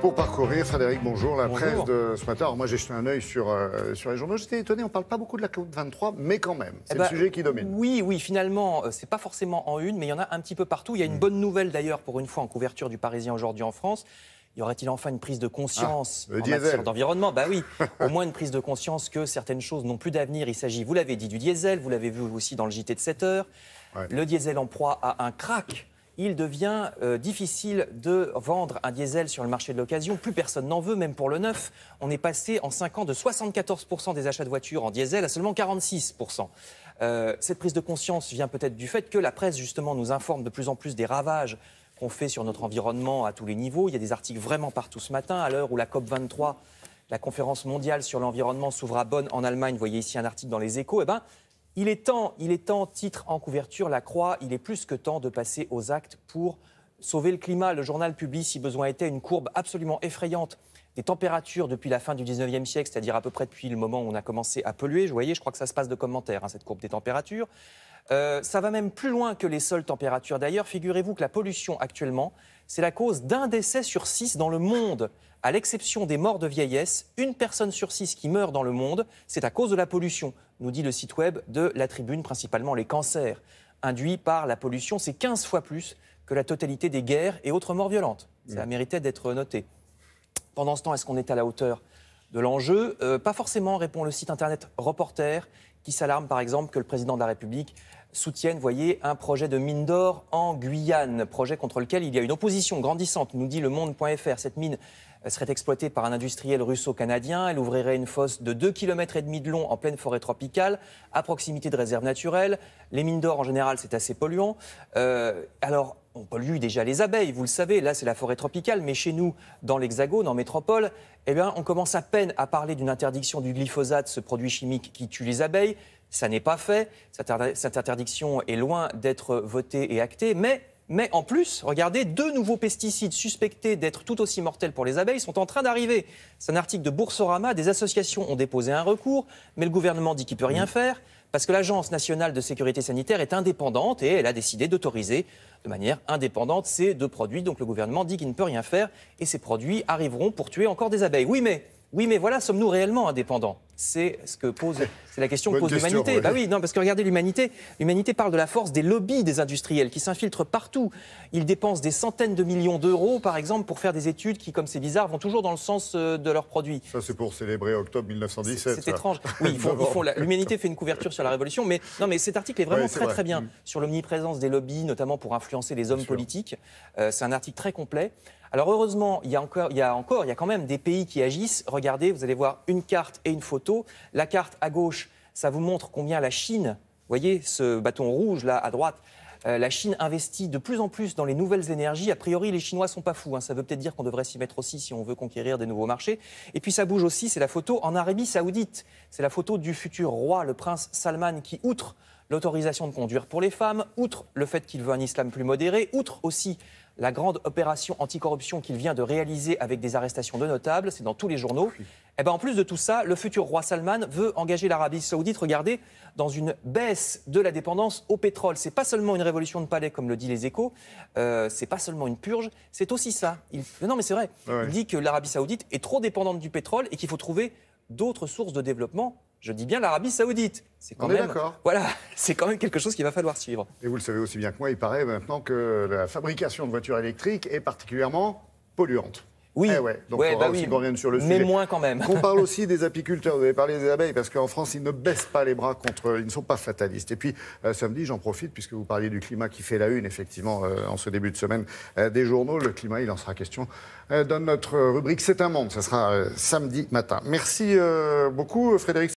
Pour parcourir, Frédéric, bonjour, la Bonjour. presse de ce matin. Alors moi, j'ai jeté un œil sur les journaux. J'étais étonné, on ne parle pas beaucoup de la COP23, mais quand même, c'est le sujet qui domine. Oui, finalement, c'est pas forcément en une, mais il y en a un petit peu partout. Il y a une bonne nouvelle d'ailleurs, pour une fois, en couverture du Parisien aujourd'hui en France. Y aurait-il enfin une prise de conscience en matière d'environnement? Bah oui, au moins une prise de conscience que certaines choses n'ont plus d'avenir. Il s'agit, vous l'avez dit, du diesel, vous l'avez vu aussi dans le JT de 7 heures. Ouais. Le diesel en proie à un crack. Il devient difficile de vendre un diesel sur le marché de l'occasion. Plus personne n'en veut, même pour le neuf. On est passé en 5 ans de 74% des achats de voitures en diesel à seulement 46%. Cette prise de conscience vient peut-être du fait que la presse, justement, nous informe de plus en plus des ravages qu'on fait sur notre environnement à tous les niveaux. Il y a des articles vraiment partout ce matin, à l'heure où la COP23, la conférence mondiale sur l'environnement, s'ouvre à Bonn, en Allemagne. Vous voyez ici un article dans Les Échos. Il est temps, titre en couverture, La Croix, il est plus que temps de passer aux actes pour sauver le climat. Le journal publie, si besoin était, une courbe absolument effrayante des températures depuis la fin du 19e siècle, c'est-à-dire à peu près depuis le moment où on a commencé à polluer. Vous voyez, je crois que ça se passe de commentaires, cette courbe des températures. Ça va même plus loin que les seules températures. D'ailleurs, figurez-vous que la pollution actuellement, c'est la cause d'un décès sur 6 dans le monde. À l'exception des morts de vieillesse, une personne sur 6 qui meurt dans le monde, c'est à cause de la pollution, nous dit le site web de La Tribune, principalement les cancers induits par la pollution. C'est 15 fois plus que la totalité des guerres et autres morts violentes. Ça méritait d'être noté. Pendant ce temps, est-ce qu'on est à la hauteur de l'enjeu? Pas forcément, répond le site internet Reporter, qui s'alarme par exemple que le président de la République soutienne, voyez, un projet de mine d'or en Guyane, projet contre lequel il y a une opposition grandissante, nous dit le monde.fr. Cette mine serait exploitée par un industriel russo-canadien. Elle ouvrirait une fosse de 2,5 km de long en pleine forêt tropicale, à proximité de réserves naturelles. Les mines d'or, en général, c'est assez polluant. Alors, on pollue déjà les abeilles, vous le savez. Là, c'est la forêt tropicale. Mais chez nous, dans l'Hexagone, en métropole, on commence à peine à parler d'une interdiction du glyphosate, ce produit chimique qui tue les abeilles. Ça n'est pas fait. Cette interdiction est loin d'être votée et actée. Mais en plus, regardez, 2 nouveaux pesticides suspectés d'être tout aussi mortels pour les abeilles sont en train d'arriver. C'est un article de Boursorama. Des associations ont déposé un recours, mais le gouvernement dit qu'il ne peut rien faire parce que l'Agence nationale de sécurité sanitaire est indépendante et elle a décidé d'autoriser de manière indépendante ces 2 produits. Donc le gouvernement dit qu'il ne peut rien faire et ces produits arriveront pour tuer encore des abeilles. Oui, mais voilà, sommes-nous réellement indépendants? C'est la question que pose l'humanité. Oui. Bah oui, non, parce que regardez l'humanité parle de la force des lobbies des industriels qui s'infiltrent partout. Ils dépensent des centaines de millions d'euros, par exemple, pour faire des études qui, comme c'est bizarre, vont toujours dans le sens de leurs produits. Ça, c'est pour célébrer octobre 1917. C'est étrange. Oui, l'humanité fait une couverture sur la Révolution, mais cet article est vraiment très bien sur l'omniprésence des lobbies, notamment pour influencer les hommes politiques. C'est un article très complet. Alors heureusement, il y a quand même des pays qui agissent. Regardez, vous allez voir une carte et une photo. La carte à gauche, ça vous montre combien la Chine, vous voyez ce bâton rouge là à droite, la Chine investit de plus en plus dans les nouvelles énergies. A priori, les Chinois sont pas fous. Ça veut peut-être dire qu'on devrait s'y mettre aussi si on veut conquérir des nouveaux marchés. Et puis ça bouge aussi, c'est la photo en Arabie Saoudite. C'est la photo du futur roi, le prince Salman, qui, outre l'autorisation de conduire pour les femmes, outre le fait qu'il veut un islam plus modéré, outre aussi la grande opération anticorruption qu'il vient de réaliser avec des arrestations de notables, c'est dans tous les journaux. En plus de tout ça, le futur roi Salman veut engager l'Arabie Saoudite, regardez, dans une baisse de la dépendance au pétrole. C'est pas seulement une révolution de palais, comme le dit Les Échos, c'est pas seulement une purge, c'est aussi ça. Non mais c'est vrai, il dit que l'Arabie Saoudite est trop dépendante du pétrole et qu'il faut trouver d'autres sources de développement. Je dis bien l'Arabie Saoudite. C'est quand même quelque chose qu'il va falloir suivre. Et vous le savez aussi bien que moi, il paraît maintenant que la fabrication de voitures électriques est particulièrement polluante. Oui, donc il faudra aussi qu'on revienne sur le sujet. Mais moins quand même. On parle aussi des apiculteurs, vous avez parlé des abeilles, parce qu'en France, ils ne baissent pas les bras ils ne sont pas fatalistes. Et puis, samedi, j'en profite, puisque vous parliez du climat qui fait la une, effectivement, en ce début de semaine des journaux. Le climat, il en sera question dans notre rubrique C'est un monde. Ça sera samedi matin. Merci beaucoup, Frédéric.